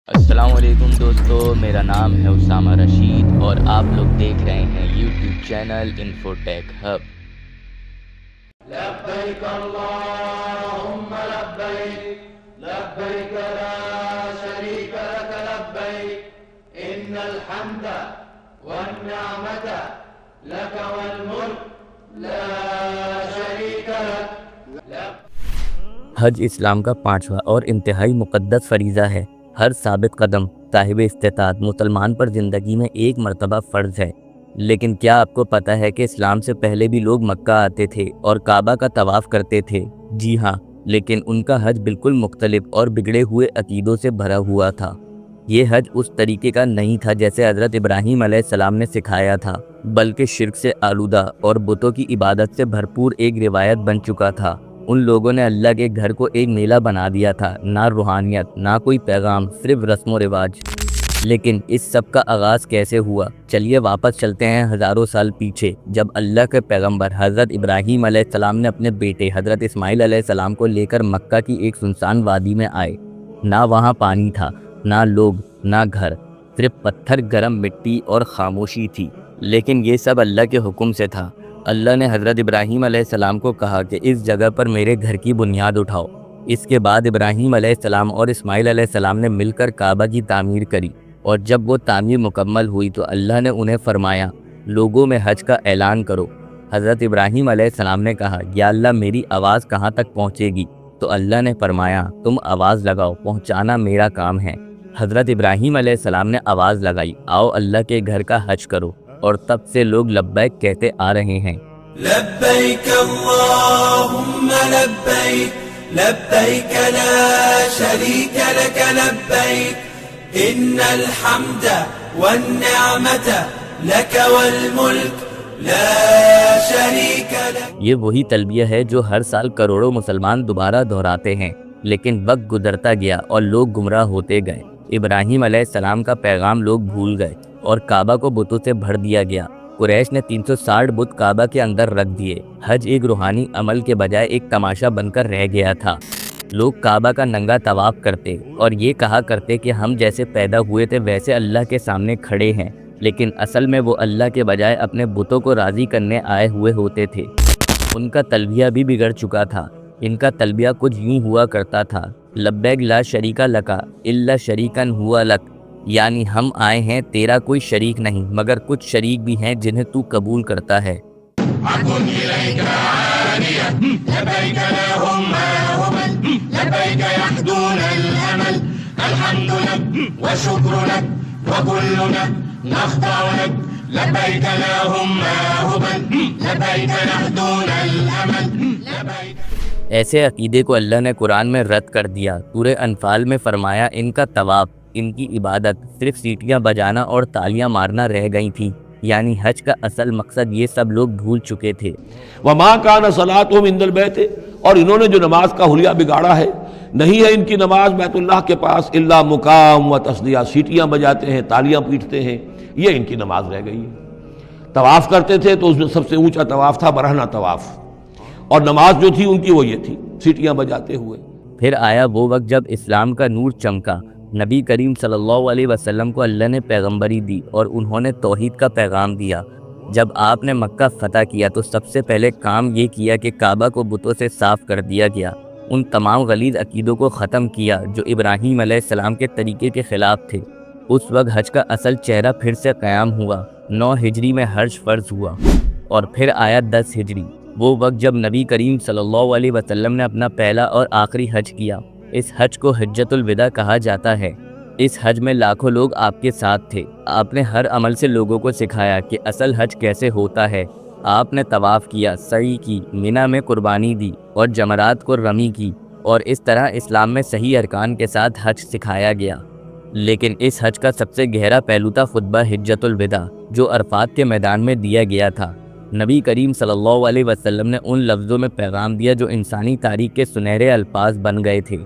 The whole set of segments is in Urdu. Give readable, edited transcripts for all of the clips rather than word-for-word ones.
السلام علیکم دوستو، میرا نام ہے اسامہ رشید اور آپ لوگ دیکھ رہے ہیں یوٹیوب چینل انفوٹیک ہب۔ لبیک اللہم لبیک لبیک لا شریک لک لبیک ان الحمد والنعمت لک والملک لا شریک لک۔ حج اسلام کا پانچواں اور انتہائی مقدس فریضہ ہے۔ ہر ثابت قدم صاحب استطاعت مسلمان پر زندگی میں ایک مرتبہ فرض ہے۔ لیکن کیا آپ کو پتہ ہے کہ اسلام سے پہلے بھی لوگ مکہ آتے تھے اور کعبہ کا طواف کرتے تھے؟ جی ہاں، لیکن ان کا حج بالکل مختلف اور بگڑے ہوئے عقیدوں سے بھرا ہوا تھا۔ یہ حج اس طریقے کا نہیں تھا جیسے حضرت ابراہیم علیہ السلام نے سکھایا تھا، بلکہ شرک سے آلودہ اور بتوں کی عبادت سے بھرپور ایک روایت بن چکا تھا۔ ان لوگوں نے اللہ کے گھر کو ایک میلہ بنا دیا تھا، نہ روحانیت، نہ کوئی پیغام، صرف رسم و رواج۔ لیکن اس سب کا آغاز کیسے ہوا؟ چلیے واپس چلتے ہیں ہزاروں سال پیچھے، جب اللہ کے پیغمبر حضرت ابراہیم علیہ السلام نے اپنے بیٹے حضرت اسماعیل علیہ السلام کو لے کر مکہ کی ایک سنسان وادی میں آئے۔ نہ وہاں پانی تھا، نہ لوگ، نہ گھر، صرف پتھر، گرم مٹی اور خاموشی تھی۔ لیکن یہ سب اللہ کے حکم سے تھا۔ اللہ نے حضرت ابراہیم علیہ السلام کو کہا کہ اس جگہ پر میرے گھر کی بنیاد اٹھاؤ۔ اس کے بعد ابراہیم علیہ السلام اور اسماعیل علیہ السلام نے مل کر کعبہ کی تعمیر کری، اور جب وہ تعمیر مکمل ہوئی تو اللہ نے انہیں فرمایا، لوگوں میں حج کا اعلان کرو۔ حضرت ابراہیم علیہ السلام نے کہا، یا اللہ میری آواز کہاں تک پہنچے گی؟ تو اللہ نے فرمایا، تم آواز لگاؤ، پہنچانا میرا کام ہے۔ حضرت ابراہیم علیہ السلام نے آواز لگائی، آؤ اللہ کے گھر کا حج کرو، اور تب سے لوگ لبیک کہتے آ رہے ہیں۔ لبیک اللہم لبیک لبیک لا شریک لک لبیک ان الحمد والنعمت لک والملک لا شریک لک۔ یہ وہی تلبیہ ہے جو ہر سال کروڑوں مسلمان دوبارہ دہراتے ہیں، لیکن وقت گزرتا گیا اور لوگ گمراہ ہوتے گئے۔ ابراہیم علیہ السلام کا پیغام لوگ بھول گئے اور کعبہ کو بتوں سے بھر دیا گیا۔ قریش نے 360 بت کعبہ کے اندر رکھ دیے۔ حج ایک روحانی عمل کے بجائے ایک تماشا بن کر رہ گیا تھا۔ لوگ کعبہ کا ننگا طواف کرتے اور یہ کہا کرتے کہ ہم جیسے پیدا ہوئے تھے ویسے اللہ کے سامنے کھڑے ہیں، لیکن اصل میں وہ اللہ کے بجائے اپنے بتوں کو راضی کرنے آئے ہوئے ہوتے تھے۔ ان کا تلبیہ بھی بگڑ چکا تھا۔ ان کا تلبیہ کچھ یوں ہوا کرتا تھا، لبیک لا شریک لک الا شریکا ہوا لک، یعنی ہم آئے ہیں، تیرا کوئی شریک نہیں مگر کچھ شریک بھی ہیں جنہیں تو قبول کرتا ہے۔ ایسے عقیدے کو اللہ نے قرآن میں رد کر دیا۔ سورہ انفال میں فرمایا، ان کا طواف، ان کی عبادت صرف سیٹیاں بجانا اور تالیاں مارنا رہ گئی تھیں، یعنی حج کا اصل مقصد یہ سب لوگ بھول چکے تھے۔ وَمَا كَانَ صَلَاتُهُمْ عِندَ الْبَيْتِ، اور انہوں نے جو نماز کا حلیہ بگاڑا ہے، نہیں ہے ان کی نماز بیت اللہ کے پاس الا مقام و تصدیہ، سیٹیاں بجاتے ہیں، تالیاں پیٹتے ہیں، یہ ان کی نماز رہ گئی ہے۔ طواف کرتے تھے تو اس میں سب سے اونچا طواف تھا برہنہ طواف، اور نماز جو تھی ان کی وہ یہ تھی، سیٹیاں بجاتے ہوئے۔ پھر آیا وہ وقت جب اسلام کا نور چمکا۔ نبی کریم صلی اللہ علیہ وسلم کو اللہ نے پیغمبری دی اور انہوں نے توحید کا پیغام دیا۔ جب آپ نے مکہ فتح کیا تو سب سے پہلے کام یہ کیا کہ کعبہ کو بتوں سے صاف کر دیا گیا۔ ان تمام غلیظ عقیدوں کو ختم کیا جو ابراہیم علیہ السلام کے طریقے کے خلاف تھے۔ اس وقت حج کا اصل چہرہ پھر سے قیام ہوا۔ 9 ہجری میں حج فرض ہوا، اور پھر آیا 10 ہجری، وہ وقت جب نبی کریم صلی اللہ علیہ وسلم نے اپنا پہلا اور آخری حج کیا۔ اس حج کو حجۃ الوداع کہا جاتا ہے۔ اس حج میں لاکھوں لوگ آپ کے ساتھ تھے۔ آپ نے ہر عمل سے لوگوں کو سکھایا کہ اصل حج کیسے ہوتا ہے۔ آپ نے طواف کیا، سعی کی، منی میں قربانی دی اور جمرات کو رمی کی، اور اس طرح اسلام میں صحیح ارکان کے ساتھ حج سکھایا گیا۔ لیکن اس حج کا سب سے گہرا پہلو تھا خطبہ حجۃ الوداع، جو عرفات کے میدان میں دیا گیا تھا۔ نبی کریم صلی اللہ علیہ وسلم نے ان لفظوں میں پیغام دیا جو انسانی تاریخ کے سنہرے الفاظ بن گئے تھے۔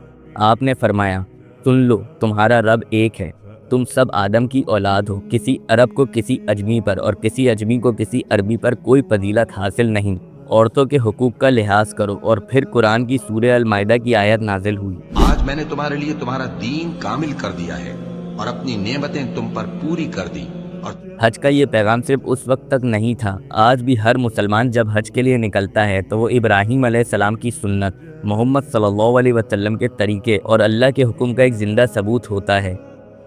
آپ نے فرمایا، سن لو، تمہارا رب ایک ہے، تم سب آدم کی اولاد ہو، کسی عرب کو کسی اجمی پر اور کسی اجمی کو کسی عربی پر کوئی فضیلت حاصل نہیں، عورتوں کے حقوق کا لحاظ کرو۔ اور پھر قرآن کی سورہ المائدہ کی آیت نازل ہوئی، آج میں نے تمہارے لیے تمہارا دین کامل کر دیا ہے، اور اپنی نعمتیں تم پر پوری کر دی اور حج کا یہ پیغام صرف اس وقت تک نہیں تھا، آج بھی ہر مسلمان جب حج کے لیے نکلتا ہے تو وہ ابراہیم علیہ السلام کی سنت، محمد صلی اللہ علیہ وسلم کے طریقے اور اللہ کے حکم کا ایک زندہ ثبوت ہوتا ہے۔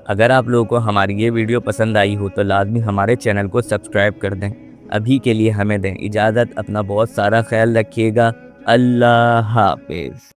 اگر آپ لوگوں کو ہماری یہ ویڈیو پسند آئی ہو تو لازمی ہمارے چینل کو سبسکرائب کر دیں۔ ابھی کے لیے ہمیں دیں اجازت، اپنا بہت سارا خیال رکھیے گا، اللہ حافظ۔